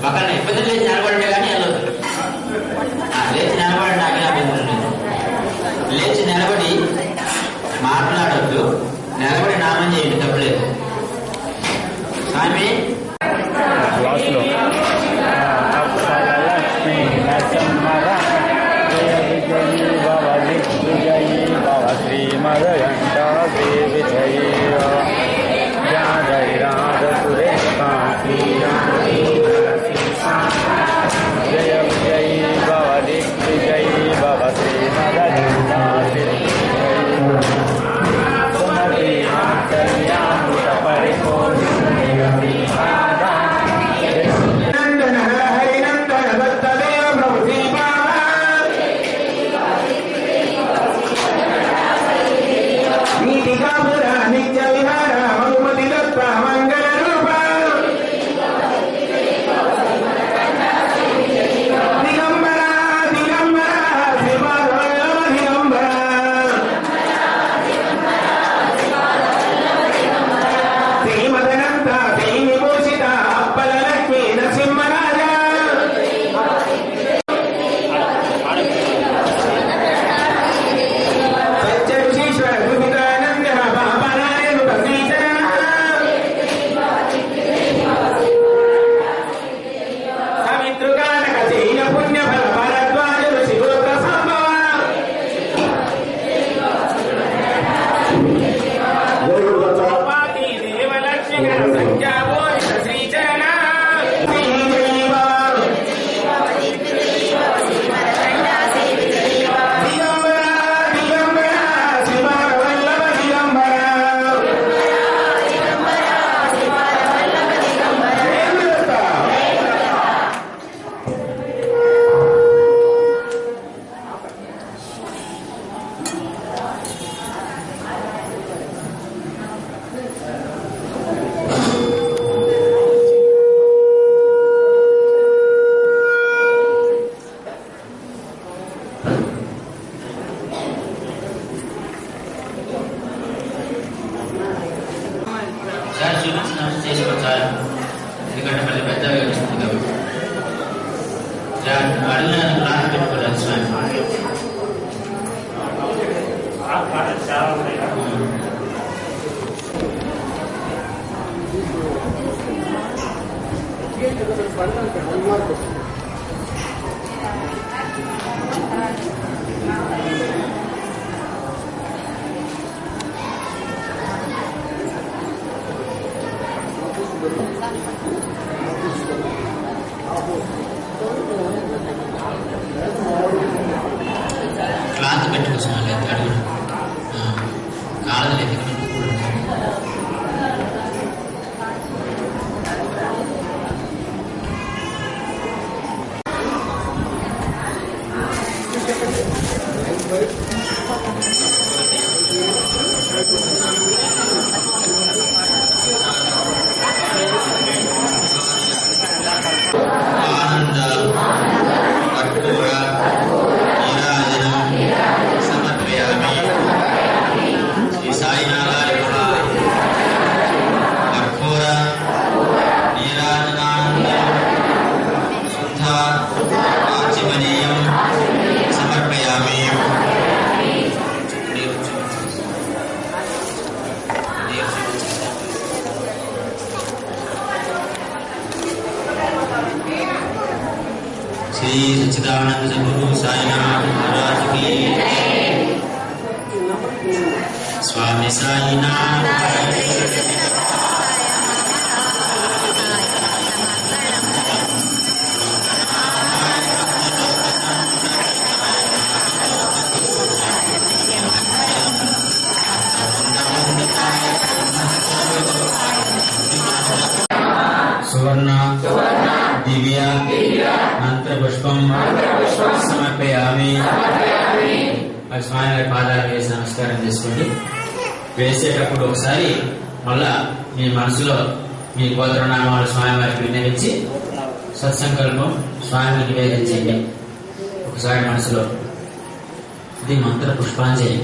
పక్కన ఇబ్బంది లేచి నిలబడితే కానీ వెళ్ళదు. లేచి నిలబడి నాకే అభ్యంతరం లేదు. లేచి నిలబడి మాట్లాడద్దు, నిలబడి నామం చేయండి, తప్పలేదు. స్వామి ఎందుకంటే మళ్ళీ పెద్దగా వస్తుంది కాబట్టి అడిగిన క్లాస్ పెట్టుకోలేదు. స్వామి క్లాత్ పెట్టుకోవాలి, అడుగు కాళ్ళది లేదు. श्री सच्चिदानंद गुरु साईनाथ महाराज की स्वामी साईनाथ सुवर्ण दिव्य मंत्र पुष्पम समर्पयामि. స్వామి వారి పాదాలు వేసి నమస్కారం చేసుకోండి. వేసేటప్పుడు ఒకసారి మళ్ళా మీ మనసులో మీ గోత్రనామాలు స్వామి వారికి విన్నవించి సత్సంకల్పం స్వామికి నివేదించండి. ఒకసారి మనసులో ఇది మంత్ర పుష్పాంజలి.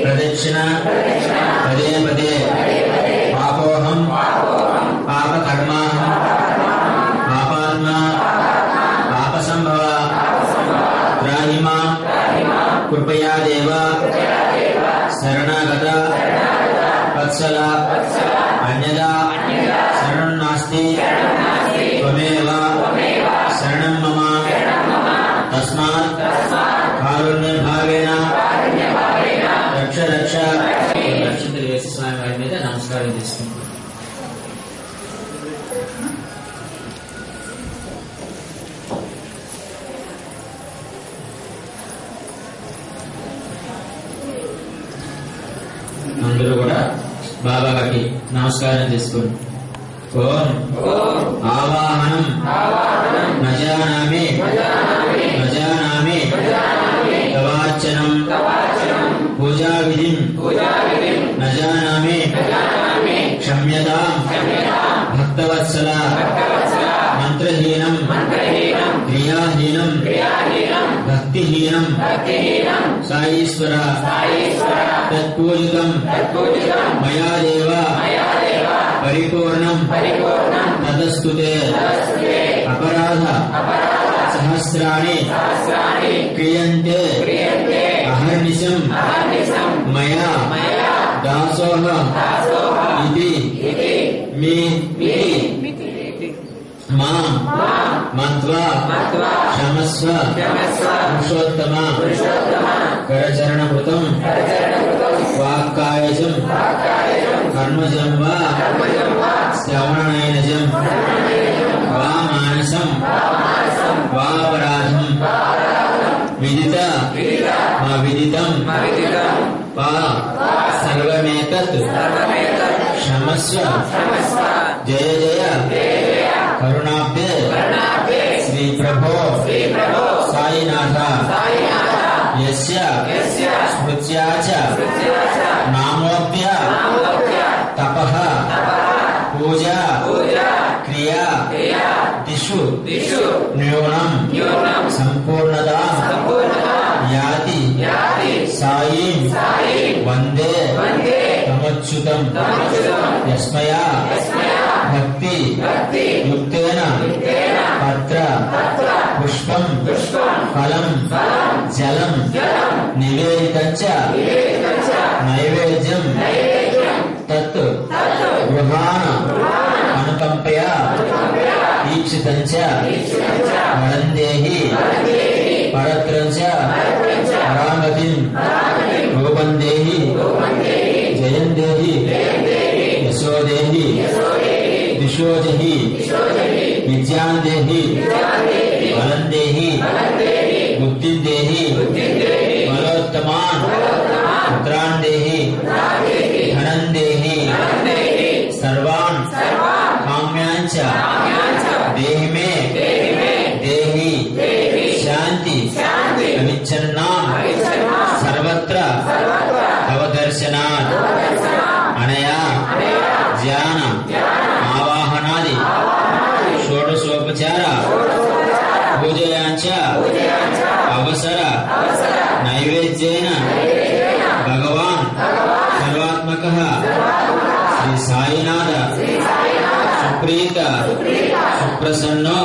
ప్రదక్షిణ పదే పదే పాపోహం పాపకర్మ పాపాత్మ పాపసంభవ త్రాహిమా కృపయా దేవ శరణాగత వత్సల అన్యదా శరణం నాస్తి త్వమేవ శరణం మమ తస్మాత్ కారుణ్య భావేన రక్ష రక్ష. దక్షిణ వేసి స్వామి వారి మీద నమస్కారం చేసుకుంటాం. అందరూ కూడా బాబా గారికి నమస్కారం చేసుకోండి. ఓం ఆవాహనం నజానామి తవార్చనం పూజా విధిం నజానామి క్షమ్యతాం భక్తవత్సల మంత్రహీనం క్రియాహీనం భక్తిహీనం సాయీశ్వర తత్పూజితం మయా దేవ పరిపూర్ణం తదస్తుతే. అపరాధ సహస్రాణి క్రియంతే అహర్నిశం మయా దాసోహ ఇది మాం మత్వా క్షమస్వ పురుషోత్తమ. కరచరణకృతం వాక్కాయజం కర్మజం వా శ్రవణనయనజం వా మానసం వాపరాధం విదిత మా విదితం వా సర్వమేతత్ క్షమస్వ. జయ జయ కరుణాబ్దే శ్రీ ప్రభో సాయినాథ. యస్య స్మృత్యా చ నామోప్య తపః పూజా క్రియా దిషు న్యూనం సంపూర్ణతా యాతి సాయిం వందే తమచ్యుతం. యస్మయా భక్తి యుక్తేన పత్ర పుష్పం ఫలం జలం నివేదితంచ నైవేద్యం తత్ గృహాణ అనుకంపయా ఈక్షితంచ వరందేహి పరత్రంచ పరాగతిం రూపందేహి జయందేహి యశోదేహి దిశోదేహి విద్యాందేహి బలందేహి బుద్ధిందేహి బలోత్తమాన్ పుత్రాందేహి ధనందేహి సర్వాన్ కామ్యాంచ దేహి మే దేహి శాంతి అవిచ్ఛన్నాం సర్వత్ర అవదర్శనాత్. అనయా ధ్యాన ఆవాహనాది షోడశోపచార పూజయాంచ అవసర నైవేద్యేన భగవాన్ సర్వాత్మకః శ్రీ సాయినాథ సుప్రీత సుప్రసన్నో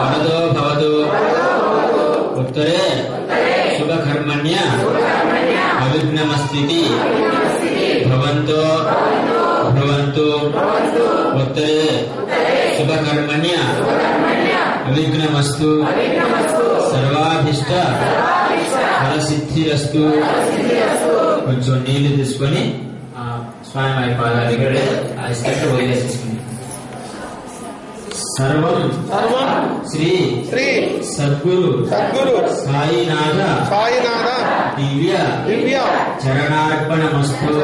వరదో భవతు. ఉత్తరే శుభకర్మణ్య అవిఘ్నమస్తితి భవంతో భవంతు. ఉత్తరే శుభకర్మణ్య అవిఘ్నమస్తు సర్వాభిష్ట ఫలసిద్ధిరస్తు. కొంచెం నీళ్లు తీసుకొని స్వామి వారి పాదాల దగ్గర ఇస్తట్టు వదిలేసేసుకుంది. సర్వం శ్రీ సద్గురు సాయినాథ దివ్య చరణార్పణమస్తు.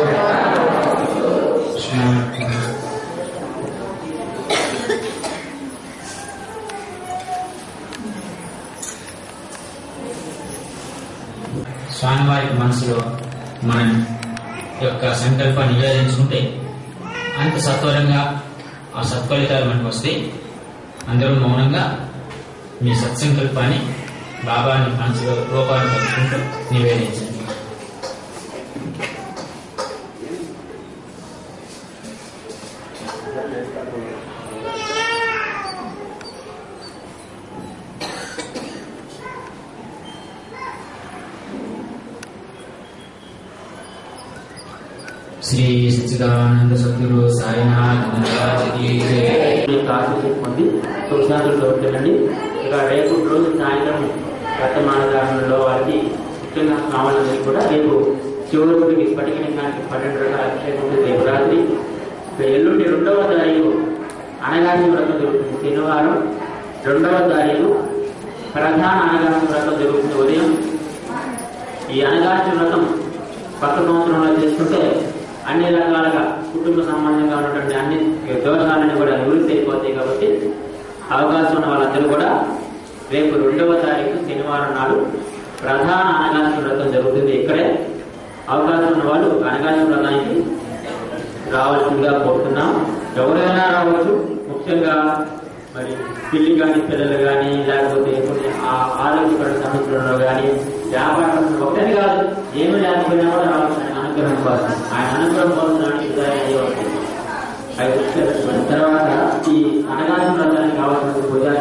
స్వామివారికి మనసులో మనం యొక్క సంకల్పాన్ని నివేదించుకుంటే అంత సత్వరంగా ఆ సత్ఫలితాలు మనకు వస్తాయి. అందరూ మౌనంగా మీ సత్సంకల్పాన్ని బాబాని మనసులో రూపాన్ని పలుచుకుంటూ నివేదించండి. శ్రీ సచ్చిదానంద సద్గురు సాయినాథ్ పొంది సుశాంతులతో వెళ్ళండి. ఇక రేపు రోజు సాయంత్రం వర్తమానదారులలో వారికి ముఖ్యంగా కావాలని కూడా రేపు చివరికి స్ఫటికలింగానికి 12 రకాల అభిషేకం రేపు రాత్రి. ఎల్లుండి 2వ తారీఖు అనగాని వ్రతం జరుగుతుంది. శనివారం 2వ తారీఖు ప్రధాన అనగాని వ్రతం జరుగుతుంది ఉదయం. ఈ అనగాని వ్రతం కొత్త సంవత్సరంలో చేసుకుంటే అన్ని రకాలుగా కుటుంబ సంబంధంగా ఉన్నటువంటి అన్ని దోషాలని కూడా నివృత్తి అయిపోతాయి. కాబట్టి అవకాశం ఉన్న వాళ్ళందరూ కూడా రేపు 2వ తారీఖు శనివారం నాడు ప్రధాన అనగాని వ్రతం జరుగుతుంది. ఇక్కడే అవకాశం ఉన్న వాళ్ళు అనగాని వ్రతానికి రావాల్సిందిగా కోరుతున్నాం. ఎవరైనా రావచ్చు. ముఖ్యంగా మరి పిల్లి కానీ పిల్లలు కానీ లేకపోతే కొన్ని ఆరోగ్యపర సమస్యలలో కానీ వ్యాపారం ఒకటే కాదు, ఏమి లేకపోయినా కూడా రావచ్చు. ఆయన అనుగ్రహం కోసం, ఆయన అనుగ్రహం కోసం తర్వాత ఈ అనగాని వ్రతానికి కావాల్సిన పూజా